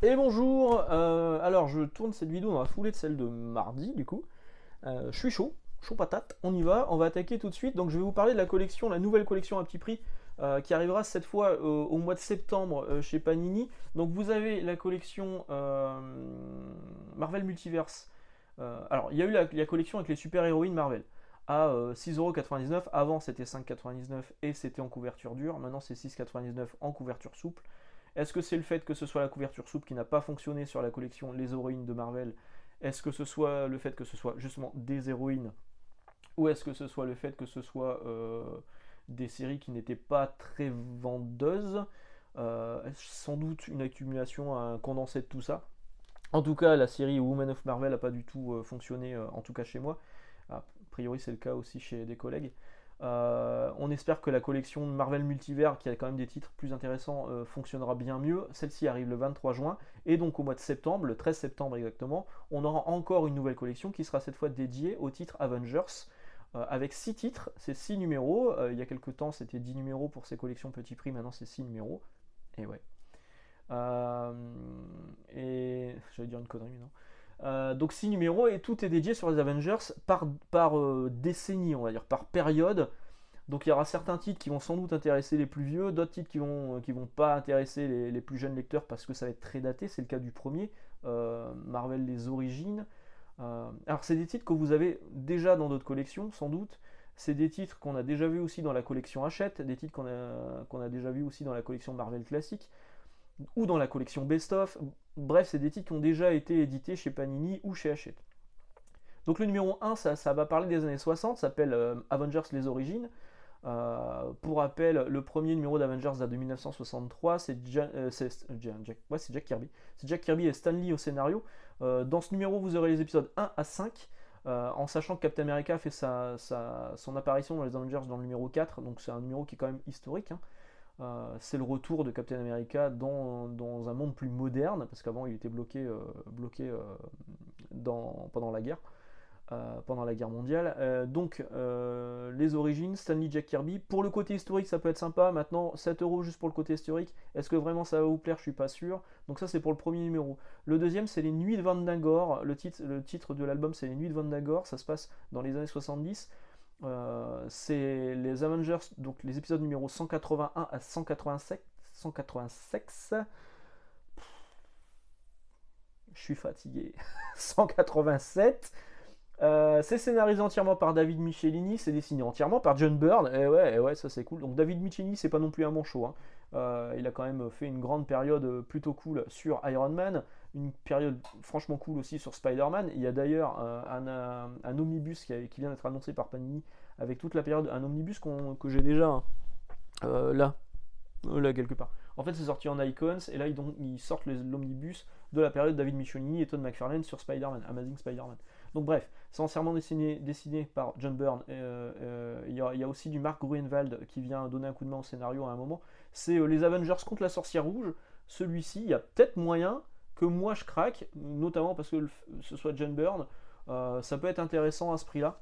Et bonjour, alors je tourne cette vidéo dans la foulée de celle de mardi du coup. Je suis chaud, chaud patate, on va attaquer tout de suite. Donc je vais vous parler de la collection, la nouvelle collection à petit prix qui arrivera cette fois au mois de septembre chez Panini. Donc vous avez la collection Marvel Multiverse. Alors il y a eu la collection avec les super-héroïnes Marvel à 6,99€. Avant c'était 5,99€ et c'était en couverture dure. Maintenant c'est 6,99€ en couverture souple. Est-ce que c'est le fait que ce soit la couverture souple qui n'a pas fonctionné sur la collection Les Héroïnes de Marvel? Est-ce que ce soit le fait que ce soit justement des héroïnes? Ou est-ce que ce soit le fait que ce soit des séries qui n'étaient pas très vendeuses? Sans doute une accumulation, un condensé de tout ça. En tout cas, la série Woman of Marvel n'a pas du tout fonctionné, en tout cas chez moi. A priori, c'est le cas aussi chez des collègues. On espère que la collection de Marvel Multivers, qui a quand même des titres plus intéressants, fonctionnera bien mieux. Celle-ci arrive le 23 juin. Et donc au mois de septembre, le 13 septembre exactement, on aura encore une nouvelle collection qui sera cette fois dédiée au titre Avengers. Avec 6 titres, c'est 6 numéros. Il y a quelques temps, c'était 10 numéros pour ces collections petit prix. Maintenant, c'est 6 numéros. Et ouais. Euh, et j'allais dire une connerie, mais non. Donc 6 numéros et tout est dédié sur les Avengers par décennie, on va dire, par période. Donc il y aura certains titres qui vont sans doute intéresser les plus vieux, d'autres titres qui vont pas intéresser les plus jeunes lecteurs parce que ça va être très daté. C'est le cas du premier, Marvel Les Origines. Alors c'est des titres que vous avez déjà dans d'autres collections, sans doute. C'est des titres qu'on a déjà vu aussi dans la collection Hachette, des titres qu'on a déjà vu aussi dans la collection Marvel classique ou dans la collection Best of. Bref, c'est des titres qui ont déjà été édités chez Panini ou chez Hachette. Donc le numéro 1, ça va parler des années 60, ça s'appelle Avengers Les Origines. Pour rappel, le premier numéro d'Avengers date de 1963, c'est Jack Kirby. C'est Jack Kirby et Stan Lee au scénario. Dans ce numéro, vous aurez les épisodes 1 à 5, en sachant que Captain America fait son apparition dans les Avengers dans le numéro 4, donc c'est un numéro qui est quand même historique, hein. C'est le retour de Captain America dans un monde plus moderne, parce qu'avant il était bloqué pendant la guerre. Pendant la guerre mondiale. Donc, les origines, Stanley Jack Kirby. Pour le côté historique, ça peut être sympa. Maintenant, 7€ juste pour le côté historique. Est-ce que vraiment ça va vous plaire? Je suis pas sûr. Donc, ça, c'est pour le premier numéro. Le deuxième, c'est Les Nuits de Vandagore. Le titre de l'album, c'est Les Nuits de Vandagore. Ça se passe dans les années 70. C'est les Avengers, donc les épisodes numéro 181 à 187. 186. Je suis fatigué. 187. C'est scénarisé entièrement par David Michelini, c'est dessiné entièrement par John Byrne, et ouais, ça c'est cool. Donc David Michelini, c'est pas non plus un manchot, hein. Il a quand même fait une grande période plutôt cool sur Iron Man, une période franchement cool aussi sur Spider-Man. Il y a d'ailleurs un omnibus qui vient d'être annoncé par Panini avec toute la période, un omnibus que j'ai déjà, hein, là, là quelque part. En fait, c'est sorti en Icons, et là ils sortent l'omnibus de la période David Michelini et Todd McFarlane sur Spider-Man, Amazing Spider-Man. Donc bref, c'est entièrement dessiné par John Byrne. Il y a aussi du Mark Gruenwald qui vient donner un coup de main au scénario à un moment. C'est les Avengers contre la sorcière rouge. Celui-ci, il y a peut-être moyen que moi je craque, notamment parce que ce soit John Byrne. Ça peut être intéressant à ce prix-là.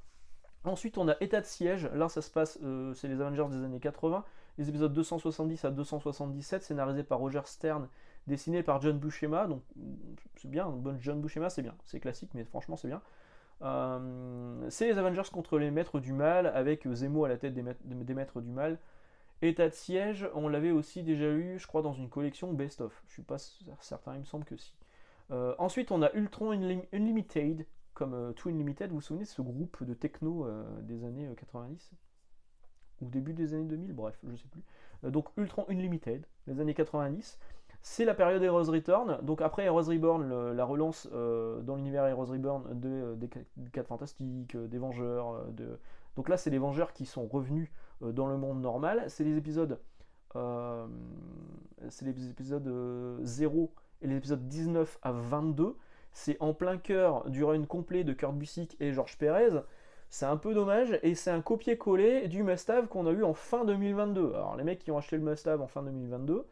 Ensuite, on a État de siège. Là, ça se passe, c'est les Avengers des années 80. Les épisodes 270 à 277, scénarisés par Roger Stern, dessiné par John Buscema. Donc, c'est bien, bon, John Buscema, c'est bien. C'est classique, mais franchement, c'est bien. C'est les Avengers contre les maîtres du mal, avec Zemo à la tête des maîtres du mal. État de siège, on l'avait aussi déjà eu, je crois, dans une collection Best of. Je suis pas certain, il me semble que si. Ensuite, on a Ultron Unlimited, comme Twin Limited. Vous vous souvenez de ce groupe de techno des années 90 ou début des années 2000, bref, je sais plus. Donc Ultron Unlimited, les années 90. C'est la période Heroes Return. Donc après Heroes Reborn, la relance dans l'univers Heroes Reborn des 4 Fantastiques, des Vengeurs. Donc là, c'est les Vengeurs qui sont revenus dans le monde normal. Euh, c'est les épisodes 0 et les épisodes 19 à 22. C'est en plein cœur du run complet de Kurt Busiek et George Pérez. C'est un peu dommage, et c'est un copier-coller du Must-Have qu'on a eu en fin 2022. Alors les mecs qui ont acheté le Must-Have en fin 2022,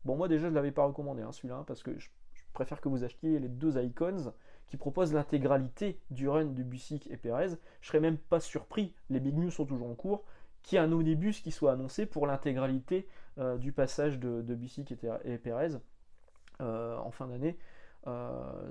bon moi déjà je ne l'avais pas recommandé, hein, celui-là, parce que je préfère que vous achetiez les deux Icons qui proposent l'intégralité du run de Busiek et Pérez. Je serais même pas surpris, les Big News sont toujours en cours, qu'il y ait un omnibus qui soit annoncé pour l'intégralité du passage de Busiek et Pérez. en fin d'année,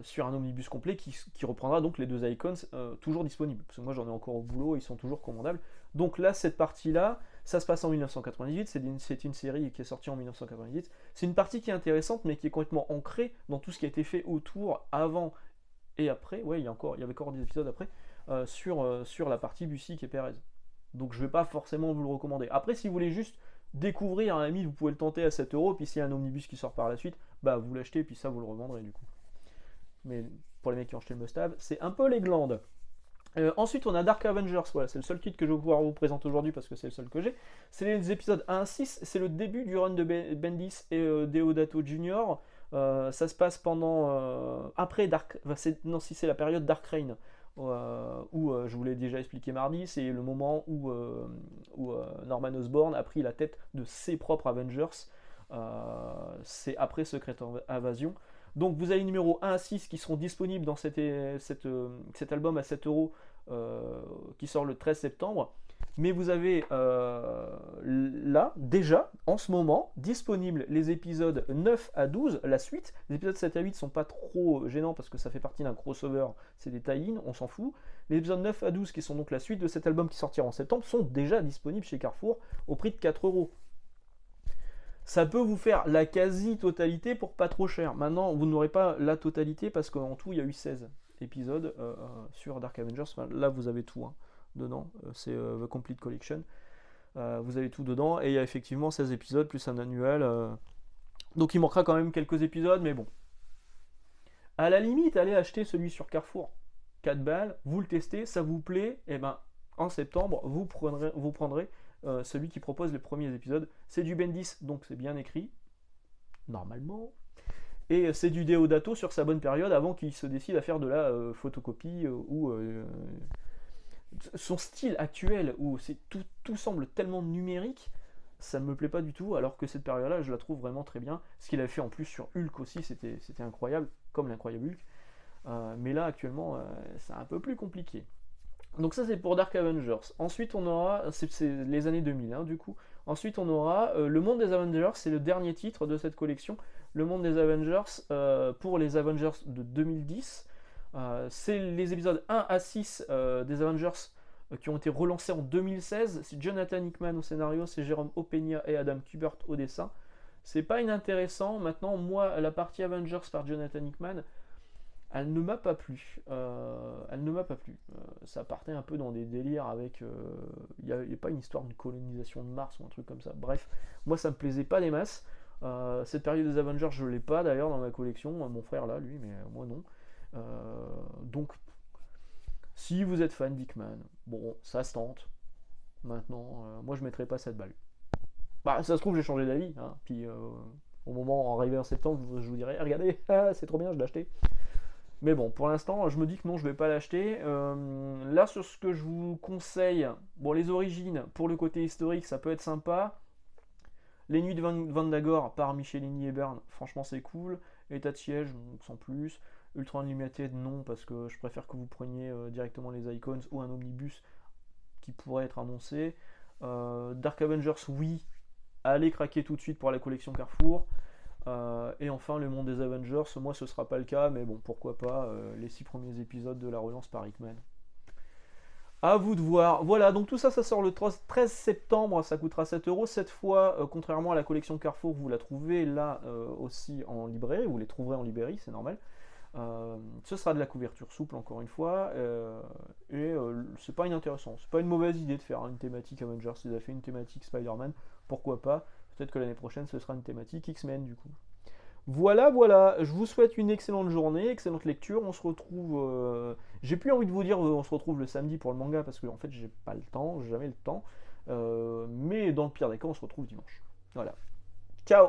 sur un omnibus complet qui reprendra donc les 2 icons toujours disponibles. Parce que moi j'en ai encore au boulot, ils sont toujours commandables. Donc là, cette partie-là, ça se passe en 1998, c'est une série qui est sortie en 1998. C'est une partie qui est intéressante, mais qui est complètement ancrée dans tout ce qui a été fait autour, avant et après. Ouais, il y avait encore des épisodes après, sur la partie Busiek et Perez. Donc je vais pas forcément vous le recommander. Après, si vous voulez juste découvrir un ami, vous pouvez le tenter à 7€, puis s'il y a un omnibus qui sort par la suite, bah vous l'achetez, puis ça vous le revendrez du coup. Mais pour les mecs qui ont acheté le must-have, c'est un peu les glandes. Ensuite, on a Dark Avengers. Voilà, c'est le seul titre que je vais pouvoir vous présenter aujourd'hui parce que c'est le seul que j'ai. C'est les épisodes 1 à 6. C'est le début du run de Bendis et Deodato Jr. Ça se passe pendant. Après Dark. Non, si c'est la période Dark Reign. Où je vous l'ai déjà expliqué mardi, c'est le moment où Norman Osborn a pris la tête de ses propres Avengers. C'est après Secret Invasion. Donc vous avez les numéros 1 à 6 qui seront disponibles dans cet album à 7€, qui sort le 13 septembre. Mais vous avez là, déjà, en ce moment, disponibles les épisodes 9 à 12, la suite. Les épisodes 7 à 8 sont pas trop gênants parce que ça fait partie d'un crossover, c'est des tie-in, on s'en fout. Les épisodes 9 à 12, qui sont donc la suite de cet album qui sortira en septembre, sont déjà disponibles chez Carrefour au prix de 4€. Ça peut vous faire la quasi-totalité pour pas trop cher. Maintenant, vous n'aurez pas la totalité parce qu'en tout, il y a eu 16 épisodes sur Dark Avengers. Enfin, là, vous avez tout dedans. C'est The Complete Collection. Vous avez tout dedans. Et il y a effectivement 16 épisodes plus un annuel. Donc, il manquera quand même quelques épisodes, mais bon. À la limite, allez acheter celui sur Carrefour. 4 balles, vous le testez, ça vous plaît. Et ben, en septembre, vous prendrez celui qui propose les premiers épisodes. C'est du Bendis, donc c'est bien écrit, normalement. Et c'est du Deodato sur sa bonne période, avant qu'il se décide à faire de la photocopie, ou son style actuel, où tout semble tellement numérique, ça ne me plaît pas du tout, alors que cette période-là, je la trouve vraiment très bien. Ce qu'il avait fait en plus sur Hulk aussi, c'était incroyable, comme l'incroyable Hulk. Mais là, actuellement, c'est un peu plus compliqué. Donc ça c'est pour Dark Avengers. Ensuite on aura, c'est les années 2000 du coup. Ensuite on aura Le Monde des Avengers, c'est le dernier titre de cette collection. Le Monde des Avengers, pour les Avengers de 2010. C'est les épisodes 1 à 6 des Avengers qui ont été relancés en 2016. C'est Jonathan Hickman au scénario, c'est Jérôme Opeña et Adam Kubert au dessin. C'est pas inintéressant. Maintenant, moi, la partie Avengers par Jonathan Hickman, elle ne m'a pas plu. Ça partait un peu dans des délires avec. Il n'y a pas une histoire d'une colonisation de Mars ou un truc comme ça. Bref, moi ça me plaisait pas des masses. Cette période des Avengers, je l'ai pas d'ailleurs dans ma collection. Mon frère là, lui, mais moi non. Donc, si vous êtes fan d'Hickman, bon, ça se tente. Maintenant, moi je mettrais pas cette balle. Bah, ça se trouve, j'ai changé d'avis. Puis au moment arrivé en septembre, je vous dirai, regardez, c'est trop bien, je l'ai acheté. Mais bon, pour l'instant, je me dis que non, je ne vais pas l'acheter. Là, sur ce que je vous conseille, bon, les origines, pour le côté historique, ça peut être sympa. Les Nuits de Vandagore par Michelini et Byrne, franchement, c'est cool. État de siège, sans plus. Ultra Unlimited, non, parce que je préfère que vous preniez directement les Icons ou un omnibus qui pourrait être annoncé. Dark Avengers, oui. Allez craquer tout de suite pour la collection Carrefour. Et enfin le monde des Avengers, moi ce sera pas le cas, mais bon pourquoi pas les 6 premiers épisodes de la relance par Hickman. À vous de voir. Voilà, donc tout ça, ça sort le 13 septembre, ça coûtera 7€. Cette fois, contrairement à la collection Carrefour, vous la trouvez là aussi en librairie, vous les trouverez en librairie, c'est normal. Ce sera de la couverture souple encore une fois, et c'est pas inintéressant. C'est pas une mauvaise idée de faire une thématique Avengers. Si vous avez fait une thématique Spider-Man, pourquoi pas. Peut-être que l'année prochaine ce sera une thématique X-Men du coup. Voilà, je vous souhaite une excellente journée, excellente lecture. On se retrouve. J'ai plus envie de vous dire on se retrouve le samedi pour le manga parce que en fait j'ai pas le temps, j'ai jamais le temps. Mais dans le pire des cas, on se retrouve dimanche. Voilà. Ciao!